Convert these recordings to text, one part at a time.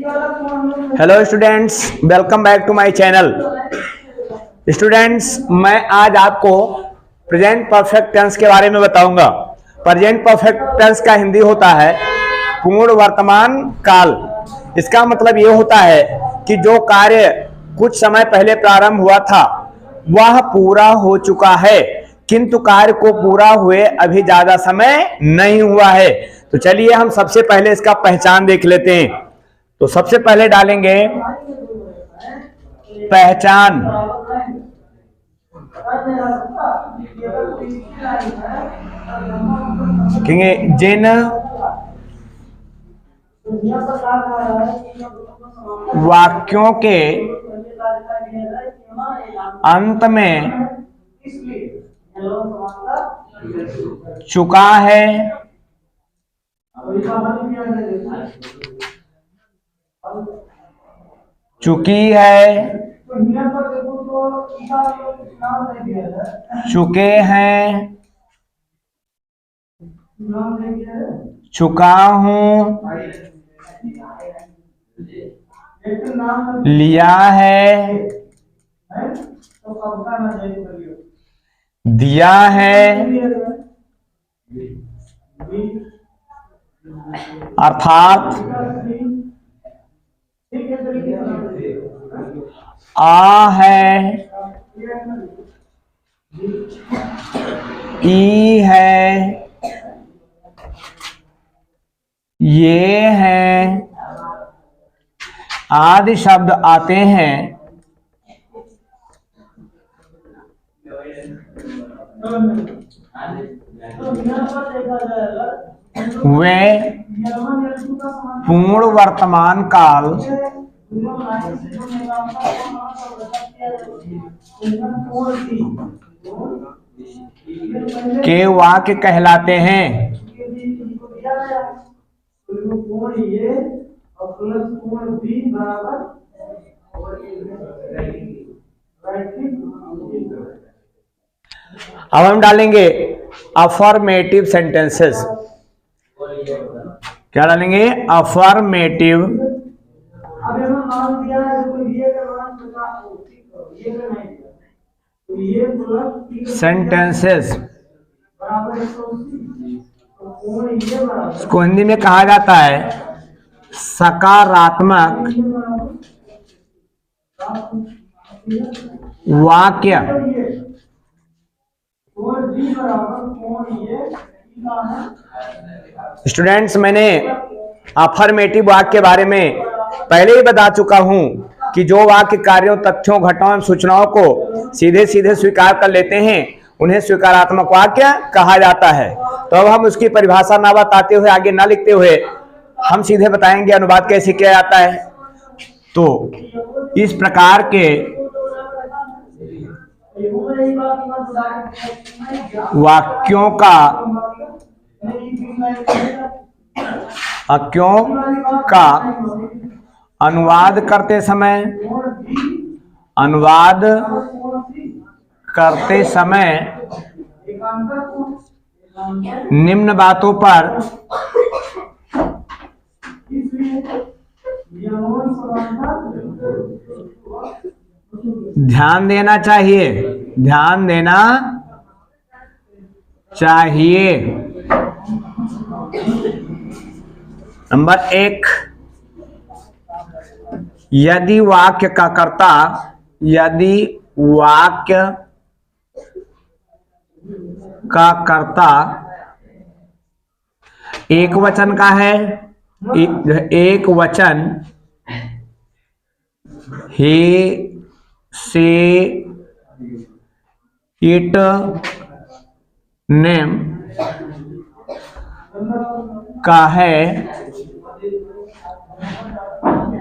Hello students, welcome back to my channel. Students, मैं आज आपको प्रेजेंट परफेक्ट टेंस के बारे में बताऊंगा। प्रेजेंट परफेक्ट टेंस का हिंदी होता है पूर्ण वर्तमान काल। इसका मतलब ये होता है कि जो कार्य कुछ समय पहले प्रारंभ हुआ था वह पूरा हो चुका है, किंतु कार्य को पूरा हुए अभी ज्यादा समय नहीं हुआ है। तो चलिए हम सबसे पहले इसका पहचान देख लेते हैं। तो सबसे पहले डालेंगे पहचान। कहेंगे जिन वाक्यों के अंत में चुका है, चुकी है, चुके हैं, चुका हूं, लिया है, दिया है, अर्थात आ है, ई है, ये है आदि शब्द आते हैं। वे पूर्ण वर्तमान काल के वाक्य कहलाते हैं। अब हम डालेंगे अफर्मेटिव सेंटेंसेस। क्या डालेंगे? Affirmative sentences. इसको हिंदी में कहा जाता है सकारात्मक वाक्य। स्टूडेंट्स, मैंने अफर्मेटिव वाक्य के बारे में पहले ही बता चुका हूं कि जो वाक्य कार्यों, तथ्यों, घटनाओं, सूचनाओं को सीधे सीधे स्वीकार कर लेते हैं उन्हें स्वीकारात्मक वाक्य कहा जाता है। तो अब हम उसकी परिभाषा ना बताते हुए, आगे ना लिखते हुए, हम सीधे बताएंगे अनुवाद कैसे किया जाता है। तो इस प्रकार के वाक्यों का अनुवाद करते समय निम्न बातों पर ध्यान देना चाहिए। नंबर 1, यदि वाक्य का कर्ता एक वचन का है, एक वचन he, she, it, name का है,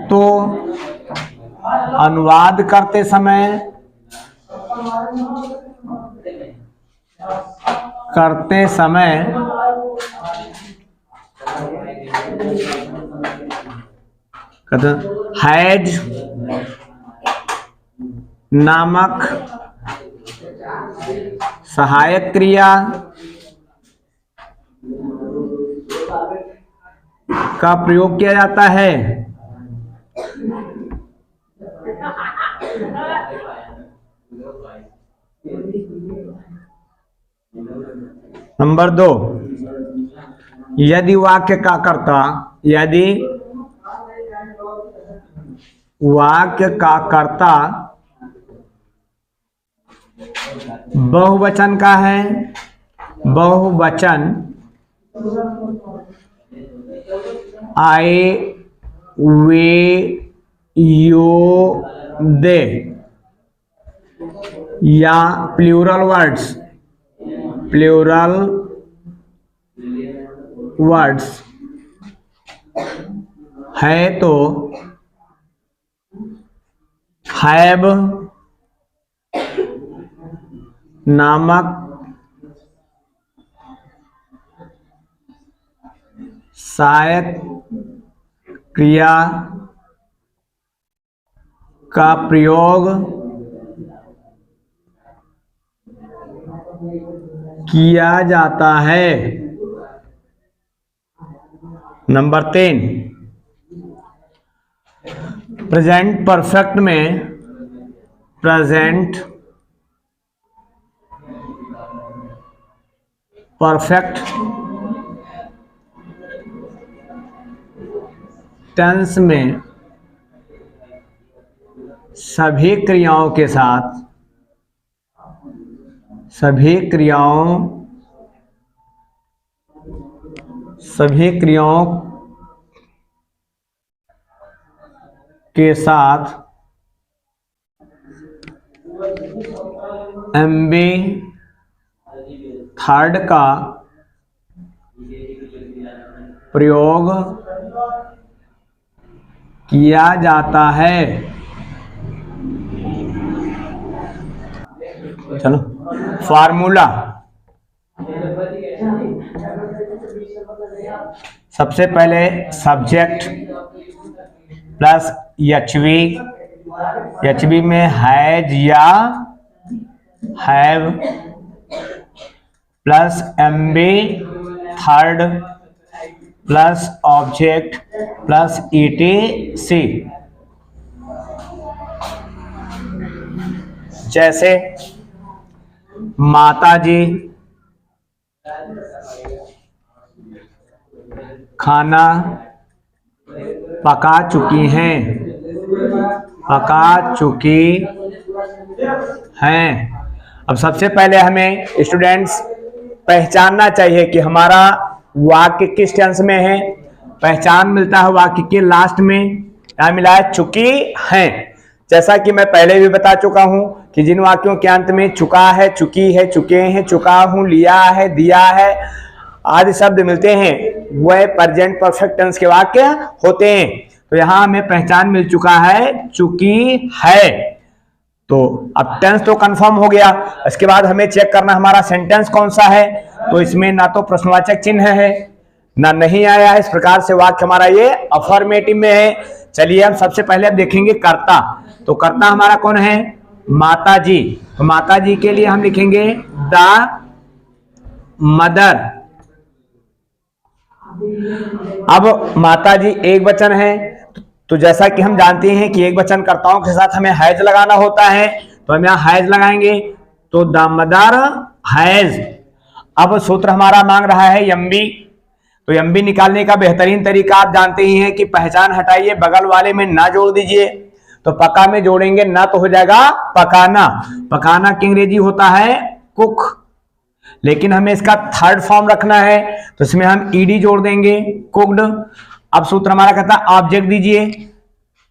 तो अनुवाद करते समय हैज नामक सहायक क्रिया का प्रयोग किया जाता है। नंबर 2, यदि वाक्य का कर्ता, यदि वाक्य का कर्ता बहुवचन का है, बहुवचन आए, वे, यो, दे, या प्लूरल वर्ड्स है तो हैव नामक सहायक क्रिया का प्रयोग किया जाता है। नंबर 3, प्रेजेंट परफेक्ट में, प्रेजेंट परफेक्ट टेंस में सभी क्रियाओं के साथ, सभी क्रियाओं के साथ एमबी थर्ड का प्रयोग किया जाता है। चलो फार्मूला, सबसे पहले सब्जेक्ट प्लस एचवी में हैज या have plus MB third plus object plus etc. जैसे माताजी खाना पका चुकी हैं, अब सबसे पहले हमें स्टूडेंट्स पहचानना चाहिए कि हमारा वाक्य किस टेंस में है। पहचान मिलता है वाक्य के लास्ट में, यहां मिला है चुकी हैं। जैसा कि मैं पहले भी बता चुका हूं कि जिन वाक्यों के अंत में चुका है, चुकी है, चुके हैं, चुका हूं, लिया है, दिया है आदि शब्द मिलते हैं, वह प्रेजेंट परफेक्ट टेंस के वाक्य होते हैं। तो यहां हमें पहचान मिल चुका है चुकी है, तो अब टेंस तो कंफर्म हो गया। इसके बाद हमें चेक करना हमारा सेंटेंस कौन सा है। तो इसमें ना तो प्रश्नवाचक चिन्ह है ना नहीं आया है, इस प्रकार से वाक्य हमारा ये अफर्मेटिव में है। चलिए हम सबसे पहले अब देखेंगे कर्ता। तो कर्ता हमारा कौन है? माताजी। तो माताजी के लिए हम लिखेंगे द मदर। अब माताजी एक वचन है, तो जैसा कि हम जानते हैं कि एक वचन कर्ताओं के साथ हमें हैज लगाना होता है, तो हम यहां हैज लगाएंगे, तो द मदर हैज। अब सूत्र हमारा मांग रहा है एमबी, तो एमबी निकालने का बेहतरीन तरीका आप जानते ही हैं कि पहचान हटाइए, बगल वाले में ना जोड़ दीजिए, तो पका में जोड़ेंगे ना तो हो जाएगा पकाना। पकाना की अंग्रेजी होता है कुक, लेकिन हमें इसका थर्ड फॉर्म रखना है, तो इसमें हम ईडी जोड़ देंगे, कुक्ड। अब सूत्र हमारा कहता है ऑब्जेक्ट दीजिए,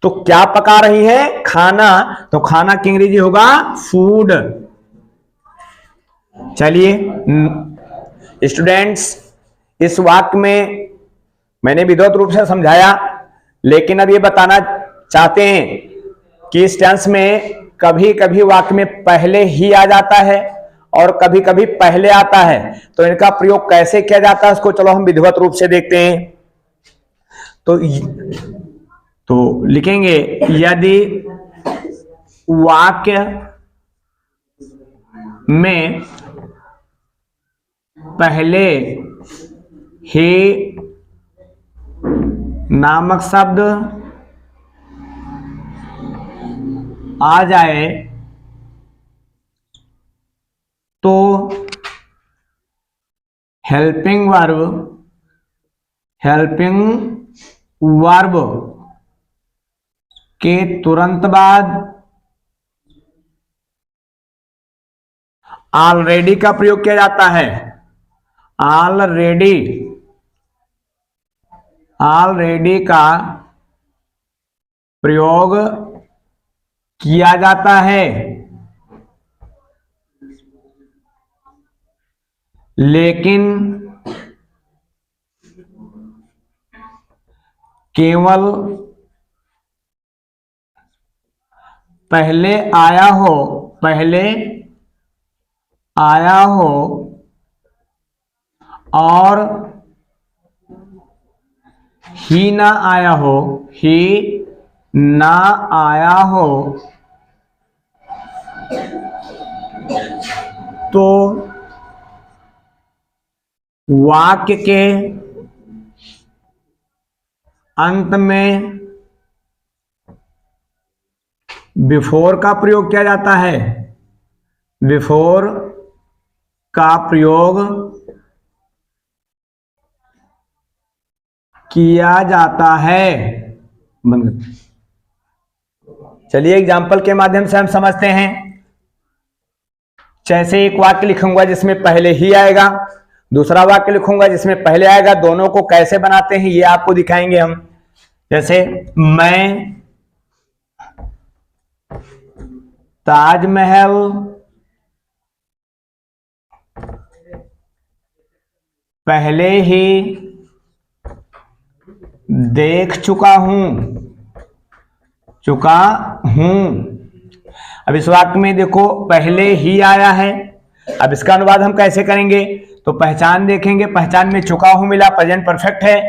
तो क्या पका रही है? खाना, तो खाना की अंग्रेजी होगा फूड। चलिए स्टूडेंट्स, इस वाक्य में मैंने विधिवत रूप से समझाया, लेकिन अब ये बताना चाहते हैं कि इस टेंस में कभी कभी वाक्य में पहले ही आ जाता है और कभी कभी पहले आता है, तो इनका प्रयोग कैसे किया जाता है इसको चलो हम विधिवत रूप से देखते हैं। तो लिखेंगे यदि वाक्य में पहले ही नामक शब्द आ जाए तो हेल्पिंग वर्ब के तुरंत बाद ऑलरेडी का प्रयोग किया जाता है। ऑलरेडी का प्रयोग किया जाता है, लेकिन केवल पहले आया हो और ही ना आया हो तो वाक्य के अंत में बिफोर का प्रयोग किया जाता है। बिफोर का प्रयोग किया जाता है। चलिए एग्जाम्पल के माध्यम से हम समझते हैं। जैसे एक वाक्य लिखूंगा जिसमें पहले ही आएगा, दूसरा वाक्य लिखूंगा जिसमें पहले आएगा, दोनों को कैसे बनाते हैं ये आपको दिखाएंगे हम। जैसे मैं ताजमहल पहले ही देख चुका हूं। अब इस वाक्य में देखो पहले ही आया है। अब इसका अनुवाद हम कैसे करेंगे, तो पहचान देखेंगे, पहचान में चुका हूं मिला, प्रेजेंट परफेक्ट है।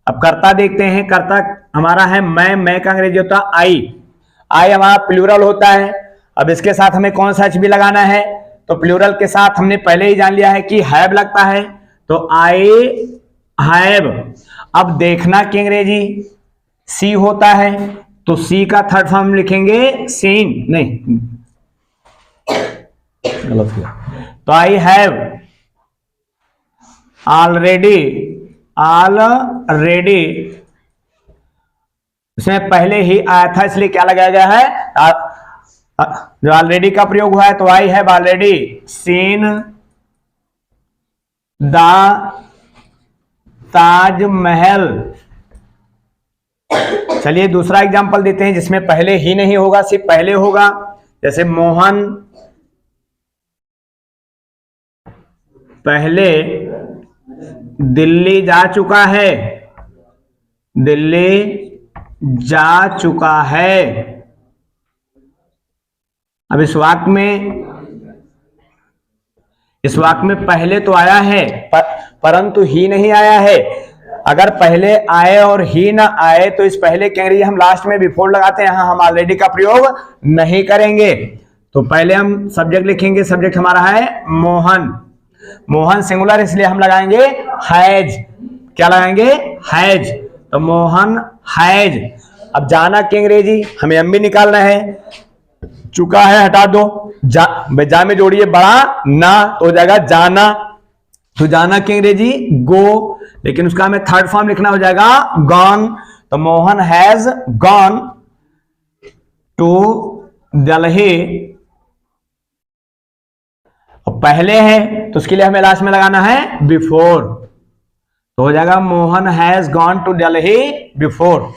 अब कर्ता देखते हैं, कर्ता हमारा है मैं का अंग्रेजी होता आई हमारा प्लूरल होता है। अब इसके साथ हमें कौन सा एच भी लगाना है, तो प्लूरल के साथ हमने पहले ही जान लिया है कि हैव लगता है, तो आई हैव। अब देखना की अंग्रेजी सी होता है, तो सी का थर्ड फॉर्म लिखेंगे सीन, नहीं गलत किया, तो आई हैव ऑलरेडी इसमें पहले ही आया था इसलिए क्या लगाया गया है, जो ऑलरेडी का प्रयोग हुआ है, तो I have already seen the Taj Mahal. चलिए दूसरा एग्जांपल देते हैं जिसमें पहले ही नहीं होगा, सिर्फ पहले होगा। जैसे मोहन पहले दिल्ली जा चुका है। अब इस वाक्य में पहले तो आया है परंतु ही नहीं आया है। अगर पहले आए और ही ना आए तो इस पहले के अंग्रेजी हम लास्ट में बिफोर लगाते हैं, हम ऑलरेडी का प्रयोग नहीं करेंगे। तो पहले हम सब्जेक्ट लिखेंगे, सब्जेक्ट हमारा है मोहन सिंगुलर इसलिए हम लगाएंगे हैज। क्या लगाएंगे, हैज। तो मोहन हैज। अब जाना की अंग्रेजी हमें एम भी निकालना है, चुका है हटा दो, जा में जोड़िए बड़ा ना तो हो जाएगा जाना, तो जाना की अंग्रेजी गो, लेकिन उसका हमें थर्ड फॉर्म लिखना हो जाएगा गॉन। तो Mohan has gone to Delhi. पहले है तो उसके लिए हमें लास्ट में लगाना है बिफोर, तो हो जाएगा Mohan has gone to Delhi before.